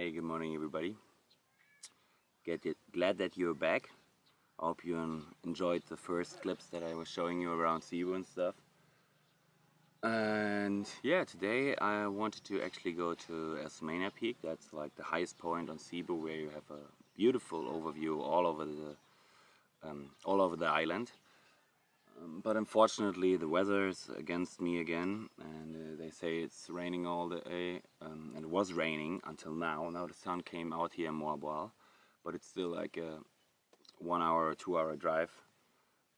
Hey, good morning everybody. Glad that you're back. I hope you enjoyed the first clips that I was showing you around Cebu and stuff. And yeah, today I wanted to actually go to Osmeniapeak. That's like the highest point on Cebu, where you have a beautiful overview all over the island. But unfortunately the weather is against me again, and they say it's raining all day, and it was raining until now. Now the sun came out here more well, but it's still like a 1 hour or 2 hour drive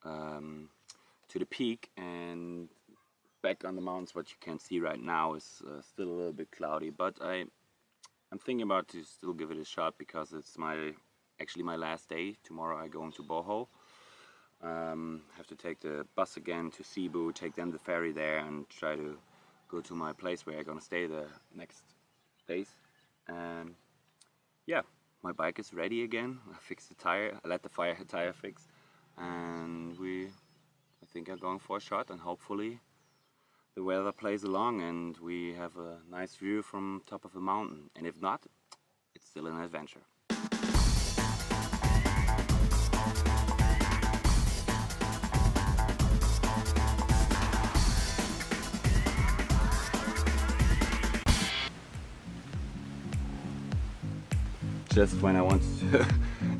to the peak. And back on the mountains, what you can see right now is still a little bit cloudy, but I'm thinking about to still give it a shot, because it's actually my last day. Tomorrow I go into Boho. Have to take the bus again to Cebu, take then the ferry there, and try to go to my place where I'm gonna stay the next days. And yeah, my bike is ready again. I fixed the tire, I let the tire fix, and I think I'm going for a shot, and hopefully the weather plays along and we have a nice view from top of the mountain. And if not, it's still an adventure. Just when I wanted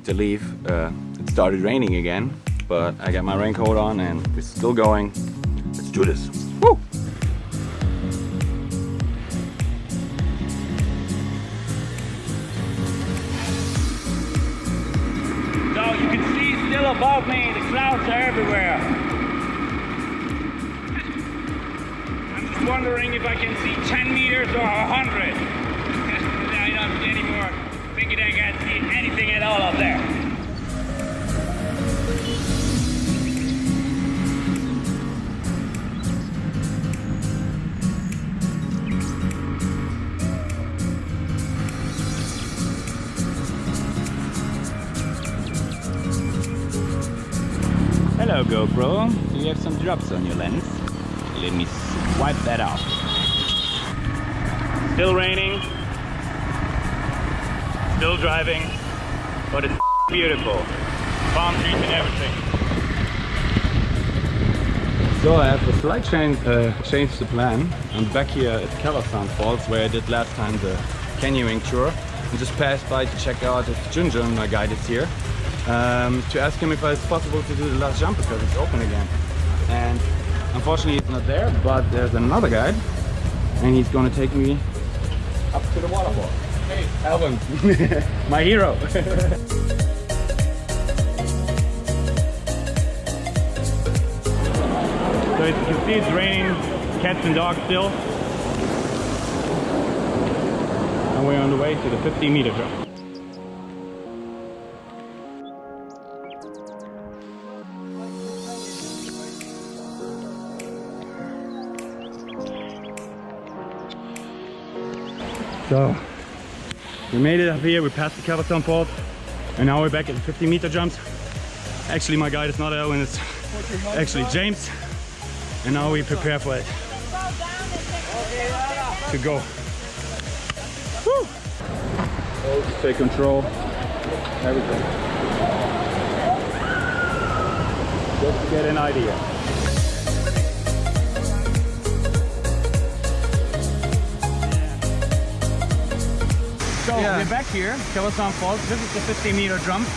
to leave, it started raining again, but I got my raincoat on and we're still going. Let's do this. Woo! So you can see still above me, the clouds are everywhere. I'm just wondering if I can see 10 meters or 100. I don't see anymore. Thinking I can't see anything at all up there. Hello GoPro, do you have some drops on your lens? Let me wipe that off. Still raining. Still driving, but it's beautiful. Palm trees and everything. So I have a slight change the plan. I'm back here at Kawasanfalls, where I did last time the canyoning tour, and just passed by to check out if Junjun, my guide, is here, to ask him if it's possible to do the last jump, because it's open again. And unfortunately he's not there, but there's another guide, and he's gonna take me up to the waterfall. Hey, Alvin, my hero. So as you can see, it's raining cats and dogs still. And we're on the way to the 50-meter drop. So we made it up here, we passed the Kawasanfalls, and now we're back at the 50-meter jumps. Actually, my guide is not Elwin, it's actually James. And now we prepare for it to go. Woo! Oh, take control, everything. Just to get an idea. So we're back here, Kawasanfalls. This is the 50-meter jump.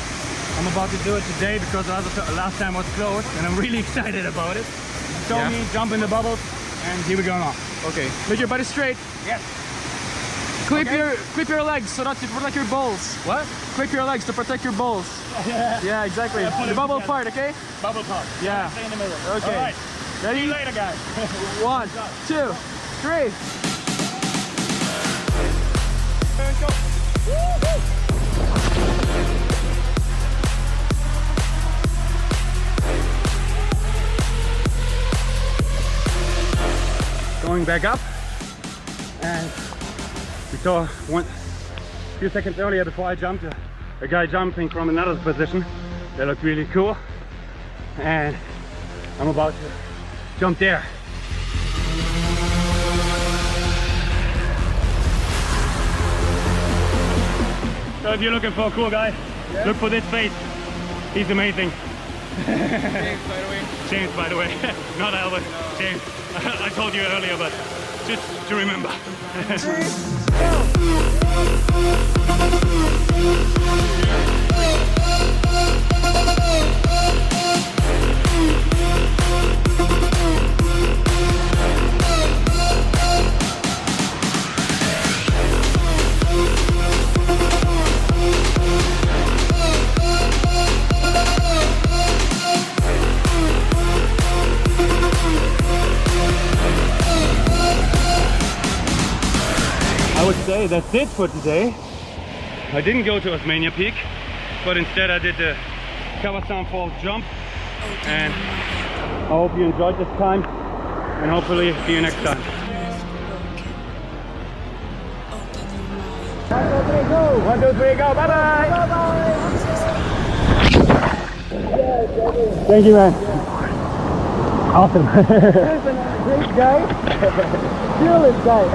I'm about to do it today because last time was closed, and I'm really excited about it. Show me, jump in the bubbles, and here we go now. Okay. Make your body straight. Yes. Clip your legs so that you protect your balls. What? Clip your legs to protect your balls. Yeah, exactly. The bubble part, okay? Bubble part. Yeah. Stay in the middle. Okay. All right. Ready? See you later, guys. 1, 2, 3. Go. Going back up, and we saw a few seconds earlier before I jumped a guy jumping from another position that looked really cool, and I'm about to jump there. So if you're looking for a cool guy, look for this face. He's amazing. James, by the way. Not Albert. No. James. I told you earlier, but just to remember. I would say that's it for today. I didn't go to Osmeniapeak, but instead I did the Kawasanfalls jump, and I hope you enjoyed this time, and hopefully see you next time. 1, 2, 3, go! 1, 2, 3, go! Bye bye! Bye bye! Thank you, man. Awesome. Great guy. Fearless guy.